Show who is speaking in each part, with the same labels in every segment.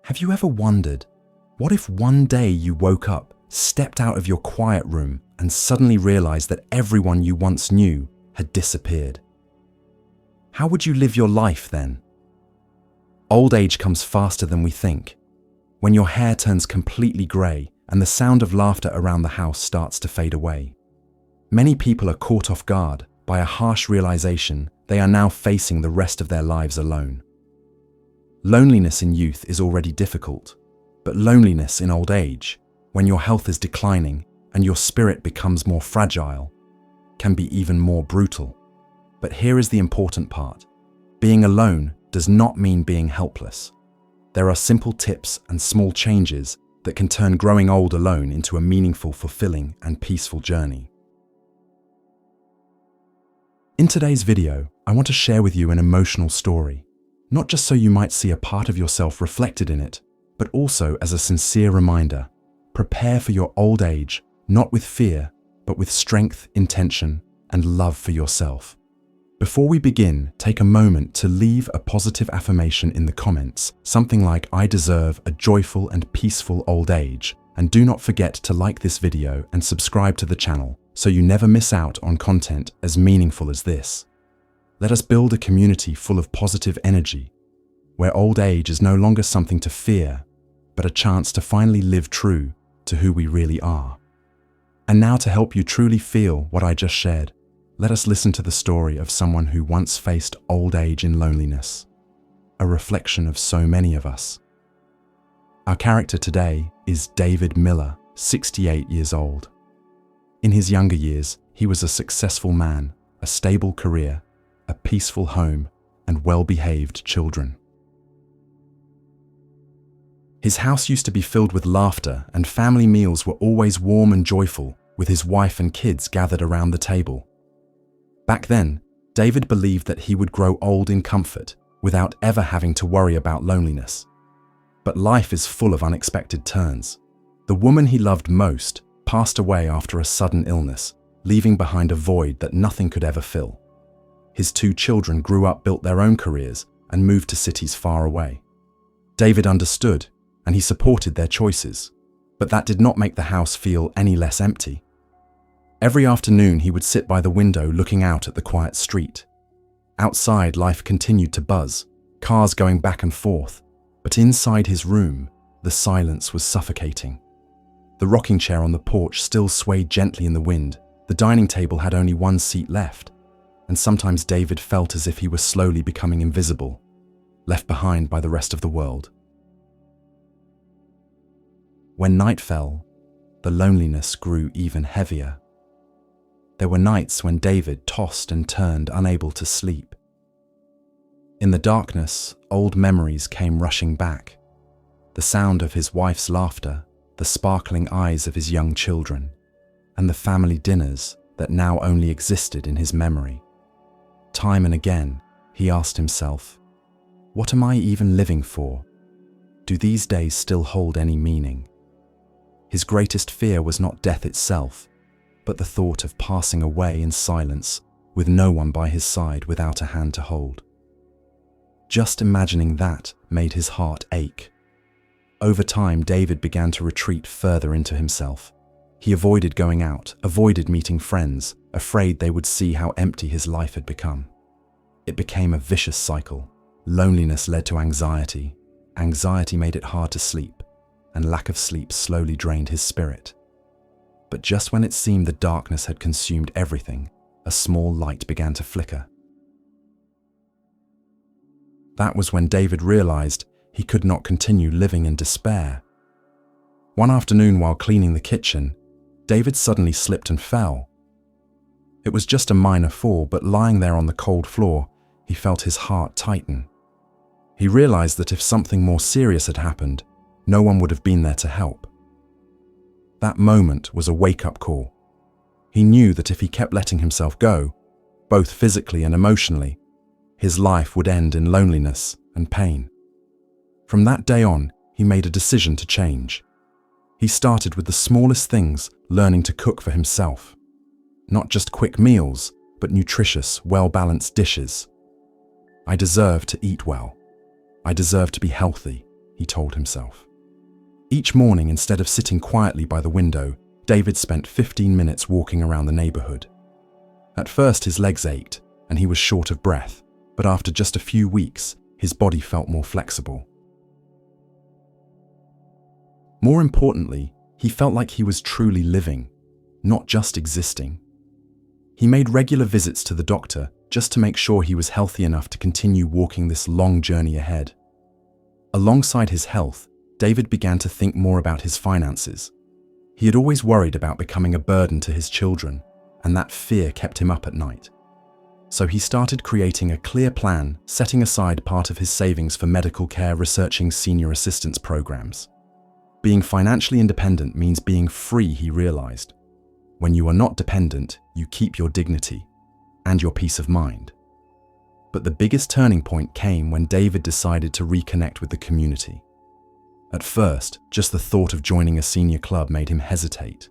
Speaker 1: Have you ever wondered, what if one day you woke up, stepped out of your quiet room, and suddenly realized that everyone you once knew had disappeared? How would you live your life then? Old age comes faster than we think. When your hair turns completely grey and the sound of laughter around the house starts to fade away. Many people are caught off guard by a harsh realization they are now facing the rest of their lives alone. Loneliness in youth is already difficult, but loneliness in old age, when your health is declining and your spirit becomes more fragile, can be even more brutal. But here is the important part. Being alone does not mean being helpless. There are simple tips and small changes that can turn growing old alone into a meaningful, fulfilling, and peaceful journey. In today's video, I want to share with you an emotional story, not just so you might see a part of yourself reflected in it, but also as a sincere reminder. Prepare for your old age, not with fear, but with strength, intention, and love for yourself. Before we begin, take a moment to leave a positive affirmation in the comments, something like "I deserve a joyful and peaceful old age," and do not forget to like this video and subscribe to the channel so you never miss out on content as meaningful as this. Let us build a community full of positive energy, where old age is no longer something to fear, but a chance to finally live true to who we really are. And now, to help you truly feel what I just shared, let us listen to the story of someone who once faced old age in loneliness, a reflection of so many of us. Our character today is David Miller, 68 years old. In his younger years, he was a successful man, a stable career, a peaceful home, and well-behaved children. His house used to be filled with laughter, and family meals were always warm and joyful, with his wife and kids gathered around the table. Back then, David believed that he would grow old in comfort without ever having to worry about loneliness. But life is full of unexpected turns. The woman he loved most passed away after a sudden illness, leaving behind a void that nothing could ever fill. His 2 children grew up, built their own careers, and moved to cities far away. David understood, and he supported their choices, but that did not make the house feel any less empty. Every afternoon he would sit by the window looking out at the quiet street. Outside, life continued to buzz, cars going back and forth, but inside his room, the silence was suffocating. The rocking chair on the porch still swayed gently in the wind, the dining table had only one seat left, and sometimes David felt as if he was slowly becoming invisible, left behind by the rest of the world. When night fell, the loneliness grew even heavier. There were nights when David tossed and turned, unable to sleep. In the darkness, old memories came rushing back. The sound of his wife's laughter, the sparkling eyes of his young children, and the family dinners that now only existed in his memory. Time and again, he asked himself, "What am I even living for? Do these days still hold any meaning?" His greatest fear was not death itself, but the thought of passing away in silence with no one by his side, without a hand to hold. Just imagining that made his heart ache. Over time, David began to retreat further into himself. He avoided going out, avoided meeting friends, afraid they would see how empty his life had become. It became a vicious cycle. Loneliness led to anxiety. Anxiety made it hard to sleep, and lack of sleep slowly drained his spirit. But just when it seemed the darkness had consumed everything, a small light began to flicker. That was when David realized he could not continue living in despair. One afternoon, while cleaning the kitchen, David suddenly slipped and fell. It was just a minor fall, but lying there on the cold floor, he felt his heart tighten. He realized that if something more serious had happened, no one would have been there to help. That moment was a wake-up call. He knew that if he kept letting himself go, both physically and emotionally, his life would end in loneliness and pain. From that day on, he made a decision to change. He started with the smallest things, learning to cook for himself. Not just quick meals, but nutritious, well-balanced dishes. "I deserve to eat well. I deserve to be healthy," he told himself. Each morning, instead of sitting quietly by the window, David spent 15 minutes walking around the neighborhood. At first, his legs ached and he was short of breath, but after just a few weeks, his body felt more flexible. More importantly, he felt like he was truly living, not just existing. He made regular visits to the doctor just to make sure he was healthy enough to continue walking this long journey ahead. Alongside his health, David began to think more about his finances. He had always worried about becoming a burden to his children, and that fear kept him up at night. So he started creating a clear plan, setting aside part of his savings for medical care, researching senior assistance programs. Being financially independent means being free, he realized. When you are not dependent, you keep your dignity and your peace of mind. But the biggest turning point came when David decided to reconnect with the community. At first, just the thought of joining a senior club made him hesitate.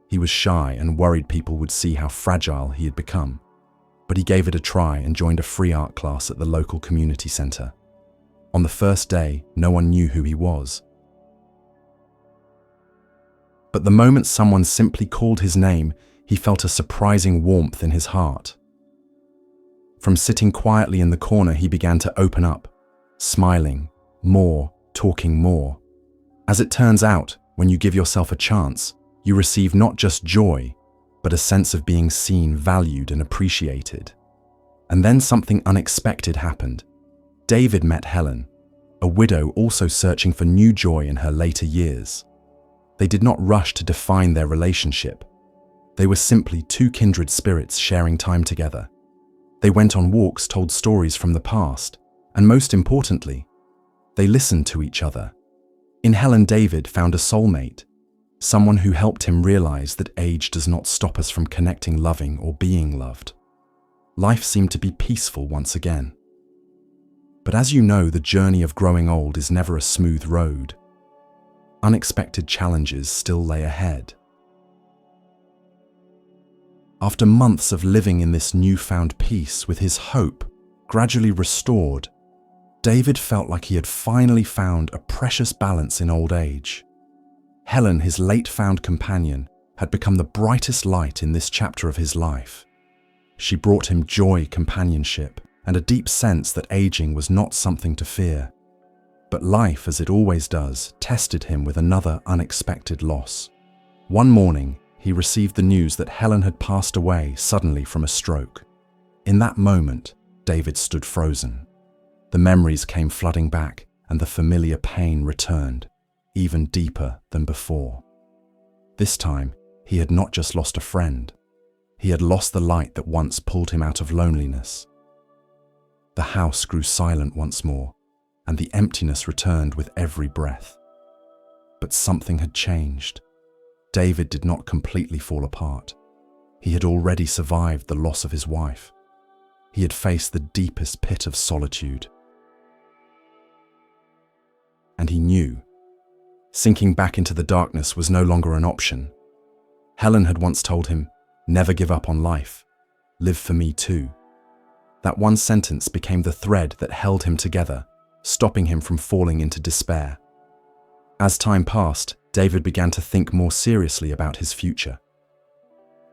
Speaker 1: He was shy and worried people would see how fragile he had become. But he gave it a try and joined a free art class at the local community center. On the first day, no one knew who he was. But the moment someone simply called his name, he felt a surprising warmth in his heart. From sitting quietly in the corner, he began to open up, smiling, more, talking more. As it turns out, when you give yourself a chance, you receive not just joy, but a sense of being seen, valued, and appreciated. And then something unexpected happened. David met Helen, a widow also searching for new joy in her later years. They did not rush to define their relationship. They were simply two kindred spirits sharing time together. They went on walks, told stories from the past, and most importantly, they listened to each other. In Helen, David found a soulmate, someone who helped him realize that age does not stop us from connecting, loving, or being loved. Life seemed to be peaceful once again. But as you know, the journey of growing old is never a smooth road. Unexpected challenges still lay ahead. After months of living in this newfound peace, with his hope gradually restored, David felt like he had finally found a precious balance in old age. Helen, his late-found companion, had become the brightest light in this chapter of his life. She brought him joy, companionship, and a deep sense that aging was not something to fear. But life, as it always does, tested him with another unexpected loss. One morning, he received the news that Helen had passed away suddenly from a stroke. In that moment, David stood frozen. The memories came flooding back, and the familiar pain returned, even deeper than before. This time, he had not just lost a friend. He had lost the light that once pulled him out of loneliness. The house grew silent once more, and the emptiness returned with every breath. But something had changed. David did not completely fall apart. He had already survived the loss of his wife. He had faced the deepest pit of solitude. And he knew sinking back into the darkness was no longer an option. Helen had once told him, "Never give up on life. Live for me too." That one sentence became the thread that held him together, stopping him from falling into despair. As time passed, David began to think more seriously about his future.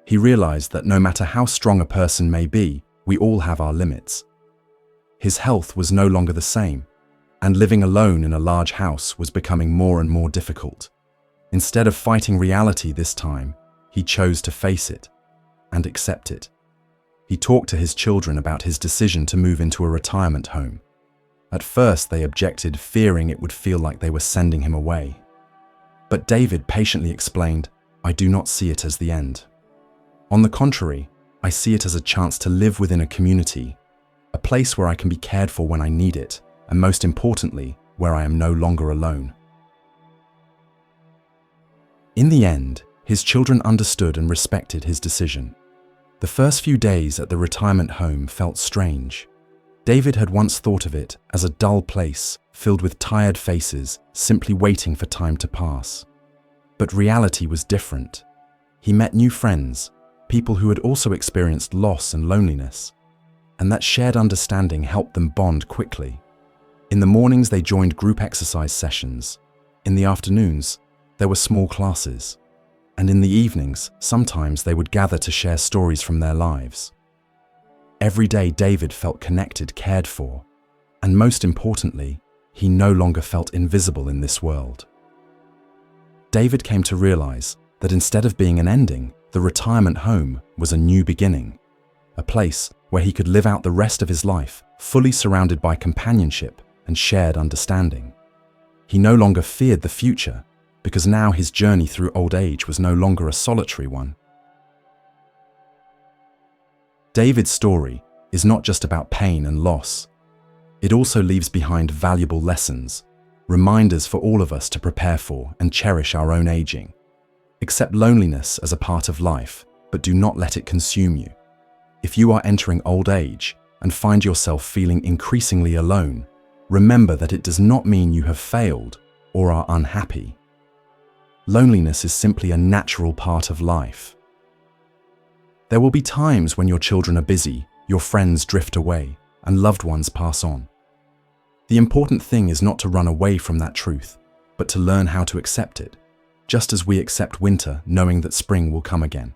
Speaker 1: He realized that no matter how strong a person may be, we all have our limits. His health was no longer the same, and living alone in a large house was becoming more and more difficult. Instead of fighting reality this time, he chose to face it and accept it. He talked to his children about his decision to move into a retirement home. At first, they objected, fearing it would feel like they were sending him away. But David patiently explained, "I do not see it as the end. On the contrary, I see it as a chance to live within a community, a place where I can be cared for when I need it, and most importantly, where I am no longer alone." In the end, his children understood and respected his decision. The first few days at the retirement home felt strange. David had once thought of it as a dull place filled with tired faces, simply waiting for time to pass. But reality was different. He met new friends, people who had also experienced loss and loneliness, and that shared understanding helped them bond quickly. In the mornings, they joined group exercise sessions. In the afternoons, there were small classes. And in the evenings, sometimes they would gather to share stories from their lives. Every day, David felt connected, cared for, and most importantly, he no longer felt invisible in this world. David came to realize that instead of being an ending, the retirement home was a new beginning, a place where he could live out the rest of his life, fully surrounded by companionship and shared understanding. He no longer feared the future, because now his journey through old age was no longer a solitary one. David's story is not just about pain and loss. It also leaves behind valuable lessons, reminders for all of us to prepare for and cherish our own aging. Accept loneliness as a part of life, but do not let it consume you. If you are entering old age and find yourself feeling increasingly alone, remember that it does not mean you have failed or are unhappy. Loneliness is simply a natural part of life. There will be times when your children are busy, your friends drift away, and loved ones pass on. The important thing is not to run away from that truth, but to learn how to accept it, just as we accept winter knowing that spring will come again.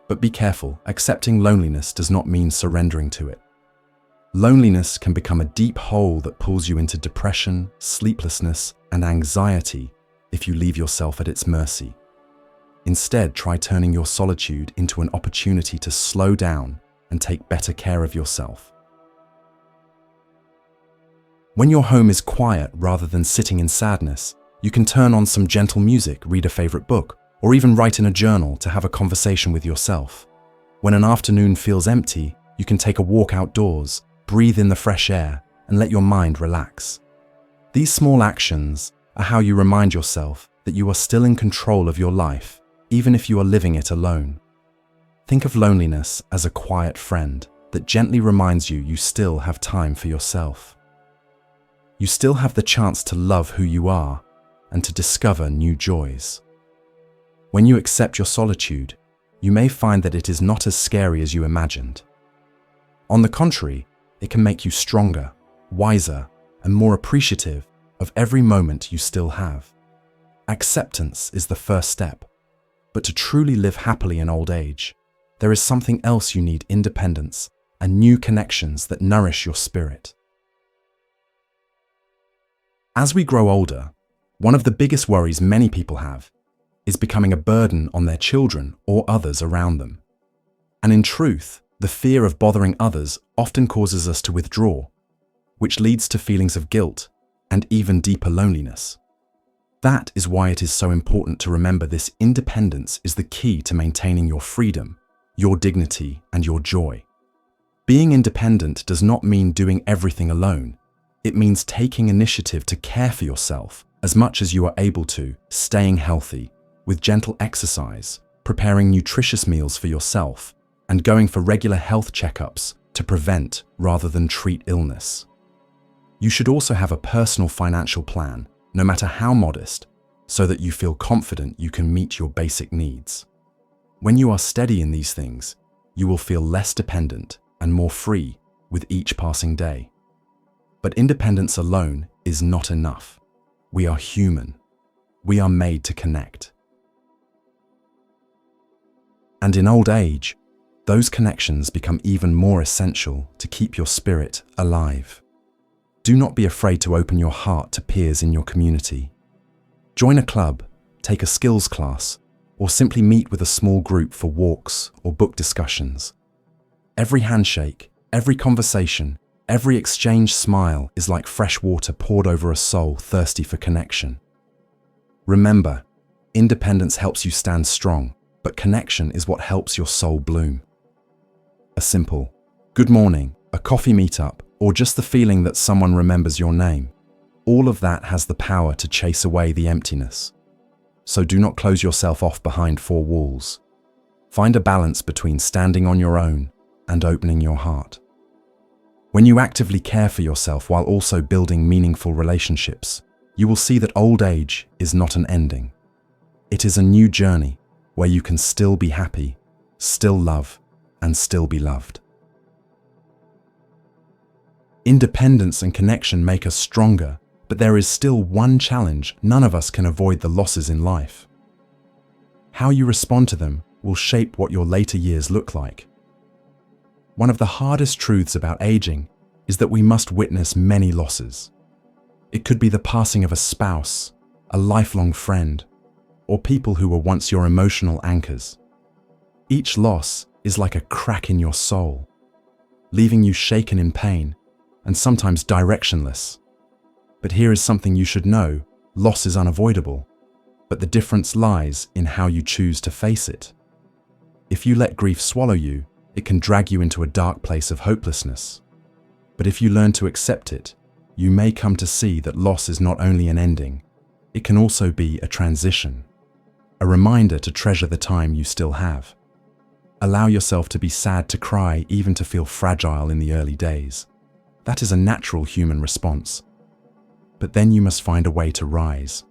Speaker 1: But be careful, accepting loneliness does not mean surrendering to it. Loneliness can become a deep hole that pulls you into depression, sleeplessness, and anxiety if you leave yourself at its mercy. Instead, try turning your solitude into an opportunity to slow down and take better care of yourself. When your home is quiet rather than sitting in sadness, you can turn on some gentle music, read a favorite book, or even write in a journal to have a conversation with yourself. When an afternoon feels empty, you can take a walk outdoors, breathe in the fresh air, and let your mind relax. These small actions are how you remind yourself that you are still in control of your life, even if you are living it alone. Think of loneliness as a quiet friend that gently reminds you still have time for yourself. You still have the chance to love who you are and to discover new joys. When you accept your solitude, you may find that it is not as scary as you imagined. On the contrary, it can make you stronger, wiser, and more appreciative of every moment you still have. Acceptance is the first step, but to truly live happily in old age, there is something else you need: independence and new connections that nourish your spirit. As we grow older, one of the biggest worries many people have is becoming a burden on their children or others around them. And in truth, the fear of bothering others often causes us to withdraw, which leads to feelings of guilt and even deeper loneliness. That is why it is so important to remember this: independence is the key to maintaining your freedom, your dignity, and your joy. Being independent does not mean doing everything alone. It means taking initiative to care for yourself as much as you are able to, staying healthy, with gentle exercise, preparing nutritious meals for yourself, and going for regular health checkups to prevent rather than treat illness. You should also have a personal financial plan, no matter how modest, so that you feel confident you can meet your basic needs. When you are steady in these things, you will feel less dependent and more free with each passing day. But independence alone is not enough. We are human. We are made to connect. And in old age, those connections become even more essential to keep your spirit alive. Do not be afraid to open your heart to peers in your community. Join a club, take a skills class, or simply meet with a small group for walks or book discussions. Every handshake, every conversation, every exchanged smile is like fresh water poured over a soul thirsty for connection. Remember, independence helps you stand strong, but connection is what helps your soul bloom. A simple good morning, a coffee meetup, or just the feeling that someone remembers your name, all of that has the power to chase away the emptiness. So do not close yourself off behind four walls. Find a balance between standing on your own and opening your heart. When you actively care for yourself while also building meaningful relationships, you will see that old age is not an ending. It is a new journey where you can still be happy, still love, and still be loved. Independence and connection make us stronger, but there is still one challenge: none of us can avoid the losses in life. How you respond to them will shape what your later years look like. One of the hardest truths about aging is that we must witness many losses. It could be the passing of a spouse, a lifelong friend, or people who were once your emotional anchors. Each loss is like a crack in your soul, leaving you shaken in pain and sometimes directionless. But here is something you should know: loss is unavoidable, but the difference lies in how you choose to face it. If you let grief swallow you, it can drag you into a dark place of hopelessness. But if you learn to accept it, you may come to see that loss is not only an ending, it can also be a transition, a reminder to treasure the time you still have. Allow yourself to be sad, to cry, even to feel fragile in the early days. That is a natural human response. But then you must find a way to rise.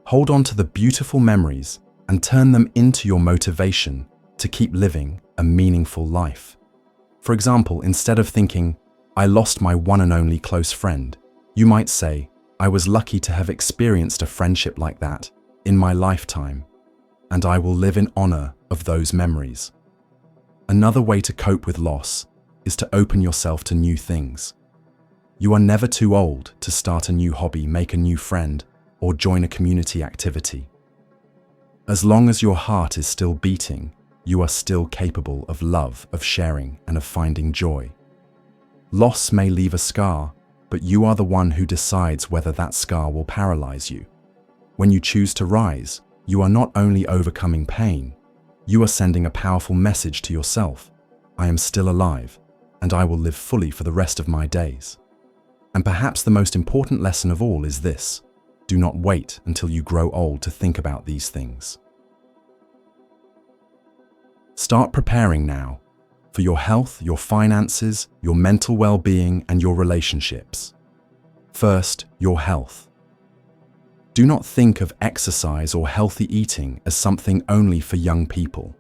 Speaker 1: Hold on to the beautiful memories and turn them into your motivation to keep living a meaningful life. For example, instead of thinking, "I lost my one and only close friend," you might say, "I was lucky to have experienced a friendship like that in my lifetime, and I will live in honor of those memories." Another way to cope with loss is to open yourself to new things. You are never too old to start a new hobby, make a new friend, or join a community activity. As long as your heart is still beating, you are still capable of love, of sharing, and of finding joy. Loss may leave a scar, but you are the one who decides whether that scar will paralyze you. When you choose to rise, you are not only overcoming pain, you are sending a powerful message to yourself: "I am still alive, and I will live fully for the rest of my days." And perhaps the most important lesson of all is this: do not wait until you grow old to think about these things. Start preparing now for your health, your finances, your mental well-being, and your relationships. First, your health. Do not think of exercise or healthy eating as something only for young people.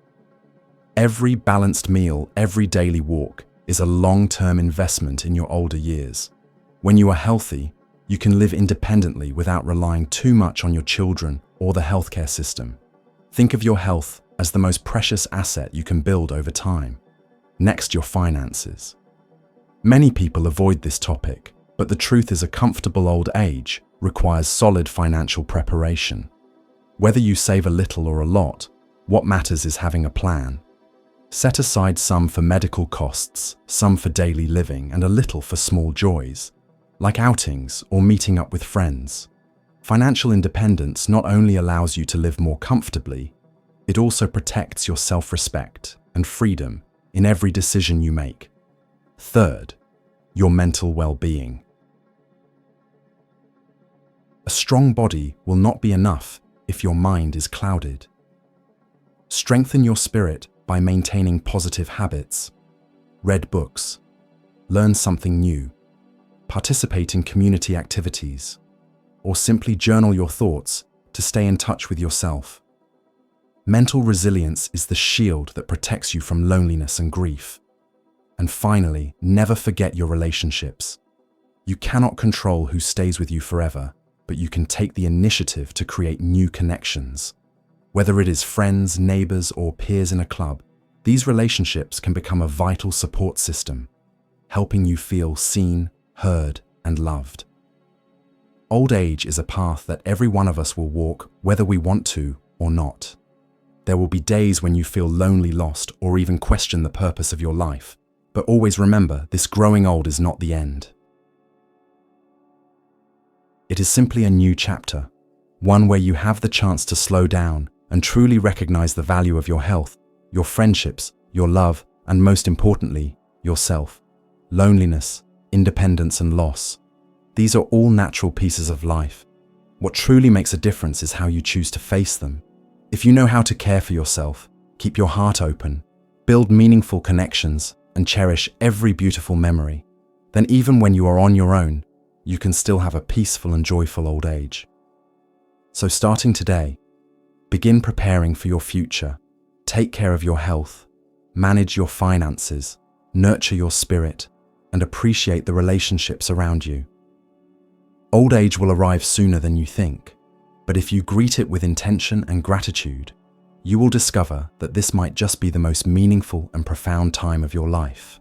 Speaker 1: Every balanced meal, every daily walk is a long-term investment in your older years. When you are healthy, you can live independently without relying too much on your children or the healthcare system. Think of your health as the most precious asset you can build over time. Next, your finances. Many people avoid this topic, but the truth is a comfortable old age requires solid financial preparation. Whether you save a little or a lot, what matters is having a plan. Set aside some for medical costs, some for daily living, and a little for small joys, like outings or meeting up with friends. Financial independence not only allows you to live more comfortably, it also protects your self-respect and freedom in every decision you make. Third, your mental well-being. A strong body will not be enough if your mind is clouded. Strengthen your spirit by maintaining positive habits. Read books, learn something new, participate in community activities, or simply journal your thoughts to stay in touch with yourself. Mental resilience is the shield that protects you from loneliness and grief. And finally, never forget your relationships. You cannot control who stays with you forever, but you can take the initiative to create new connections. Whether it is friends, neighbors, or peers in a club, these relationships can become a vital support system, helping you feel seen, heard, and loved. Old age is a path that every one of us will walk, whether we want to or not. There will be days when you feel lonely, lost, or even question the purpose of your life. But always remember, this growing old is not the end. It is simply a new chapter, one where you have the chance to slow down and truly recognize the value of your health, your friendships, your love, and most importantly, yourself. Loneliness, independence, and loss. These are all natural pieces of life. What truly makes a difference is how you choose to face them. If you know how to care for yourself, keep your heart open, build meaningful connections, and cherish every beautiful memory, then even when you are on your own, you can still have a peaceful and joyful old age. So starting today, begin preparing for your future. Take care of your health, manage your finances, nurture your spirit, and appreciate the relationships around you. Old age will arrive sooner than you think, but if you greet it with intention and gratitude, you will discover that this might just be the most meaningful and profound time of your life.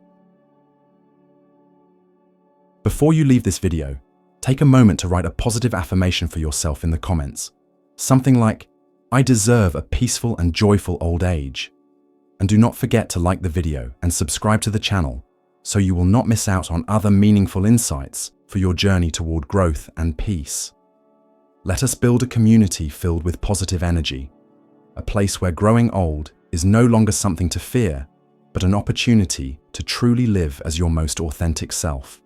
Speaker 1: Before you leave this video, take a moment to write a positive affirmation for yourself in the comments. Something like, "I deserve a peaceful and joyful old age." And do not forget to like the video and subscribe to the channel so you will not miss out on other meaningful insights for your journey toward growth and peace. Let us build a community filled with positive energy, a place where growing old is no longer something to fear, but an opportunity to truly live as your most authentic self.